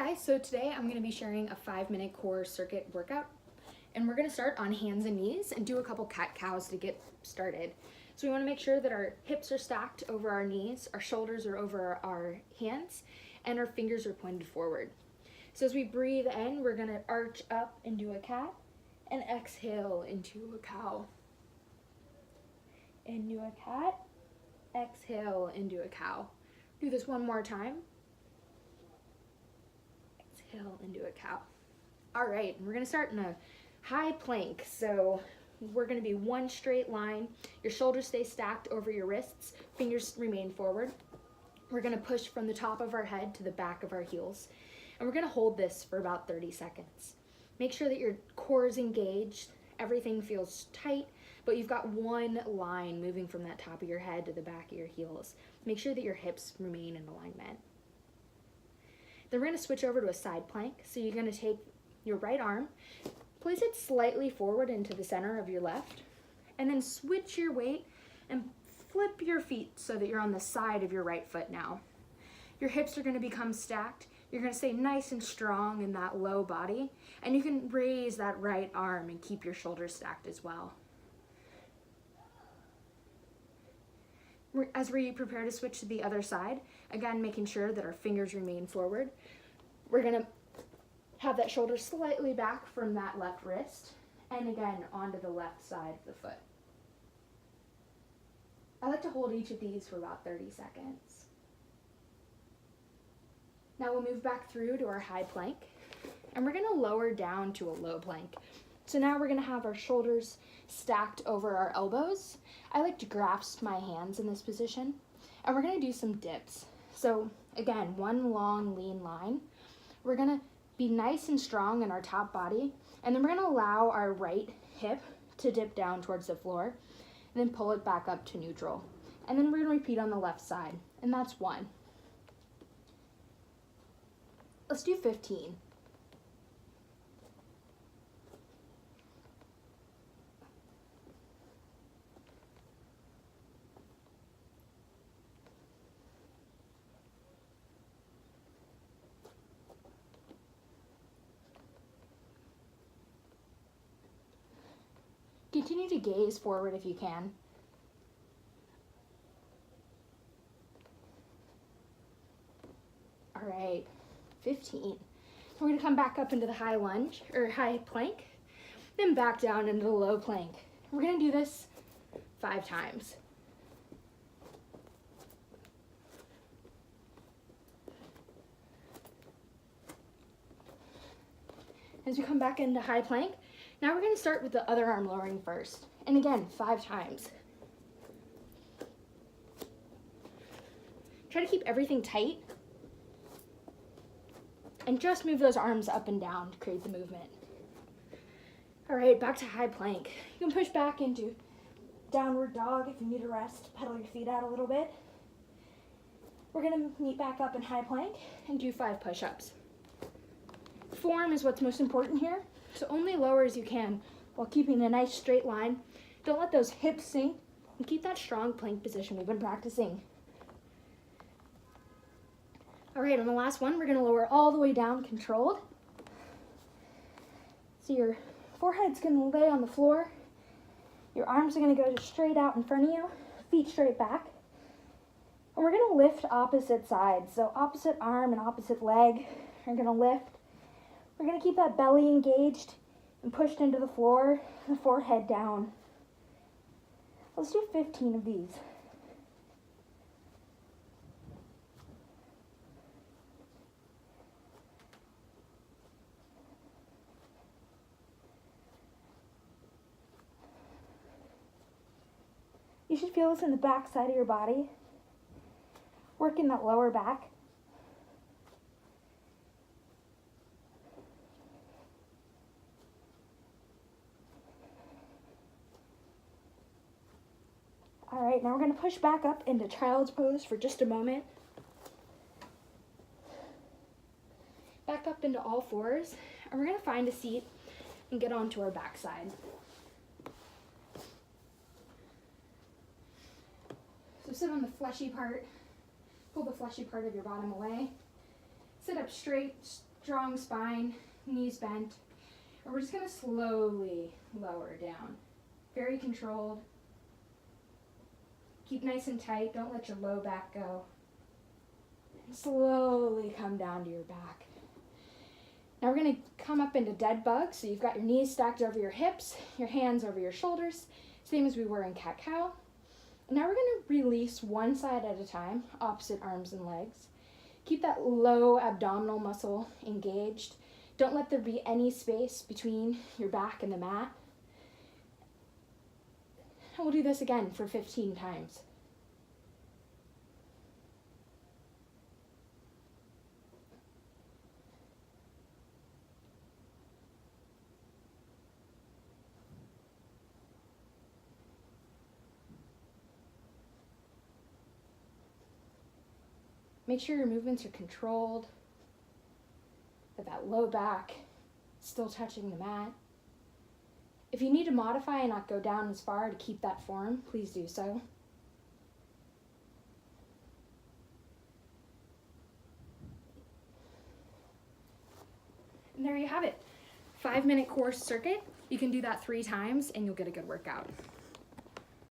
Hi guys, so today I'm going to be sharing a 5-minute core circuit workout, and we're going to start on hands and knees and do a couple cat-cows to get started. So we want to make sure that our hips are stacked over our knees, our shoulders are over our hands, and our fingers are pointed forward. So as we breathe in, we're going to arch up into a cat and exhale into a cow. Into a cat, exhale into a cow. Do this one more time. Exhale into a cow. All right, we're gonna start in a high plank. So we're gonna be one straight line. Your shoulders stay stacked over your wrists, fingers remain forward. We're gonna push from the top of our head to the back of our heels. And we're gonna hold this for about 30 seconds. Make sure that your core is engaged, everything feels tight, but you've got one line moving from that top of your head to the back of your heels. Make sure that your hips remain in alignment. Then we're going to switch over to a side plank. So you're going to take your right arm, place it slightly forward into the center of your left, and then switch your weight and flip your feet so that you're on the side of your right foot now. Your hips are going to become stacked. You're going to stay nice and strong in that low body, and you can raise that right arm and keep your shoulders stacked as well. As we prepare to switch to the other side, again, making sure that our fingers remain forward, we're gonna have that shoulder slightly back from that left wrist, and again, onto the left side of the foot. I like to hold each of these for about 30 seconds. Now we'll move back through to our high plank, and we're gonna lower down to a low plank. So now we're gonna have our shoulders stacked over our elbows. I like to grasp my hands in this position, and we're gonna do some dips. So again, one long lean line. We're gonna be nice and strong in our top body, and then we're gonna allow our right hip to dip down towards the floor, and then pull it back up to neutral. And then we're gonna repeat on the left side, and that's 1. Let's do 15. Continue to gaze forward if you can. All right, 15. We're gonna come back up into the high lunge, or high plank, then back down into the low plank. We're gonna do this 5 times. As we come back into high plank, now we're going to start with the other arm lowering first. And again, 5 times. Try to keep everything tight. And just move those arms up and down to create the movement. All right, back to high plank. You can push back into downward dog if you need a rest. Pedal your feet out a little bit. We're going to meet back up in high plank and do 5 push-ups. Form is what's most important here, so only lower as you can while keeping a nice straight line. Don't let those hips sink, and keep that strong plank position we've been practicing. All right, on the last one, we're gonna lower all the way down, controlled. So your forehead's gonna lay on the floor, your arms are gonna go straight out in front of you, feet straight back, and we're gonna lift opposite sides. So opposite arm and opposite leg are gonna lift. We're going to keep that belly engaged and pushed into the floor, the forehead down. Let's do 15 of these. You should feel this in the back side of your body, working that lower back. All right, now we're going to push back up into child's pose for just a moment. Back up into all fours, and we're going to find a seat and get onto our backside. So sit on the fleshy part, pull the fleshy part of your bottom away. Sit up straight, Strong spine, knees bent. And we're just gonna slowly lower down. Very controlled. Keep nice and tight, don't let your low back go. And slowly come down to your back. Now we're gonna come up into dead bug, so you've got your knees stacked over your hips, your hands over your shoulders, same as we were in cat-cow. Now we're gonna release one side at a time, opposite arms and legs. Keep that low abdominal muscle engaged. Don't let there be any space between your back and the mat. And we'll do this again for 15 times. Make sure your movements are controlled, that low back still touching the mat. If you need to modify and not go down as far to keep that form, please do so. And there you have it. 5-minute core circuit. You can do that 3 times and you'll get a good workout.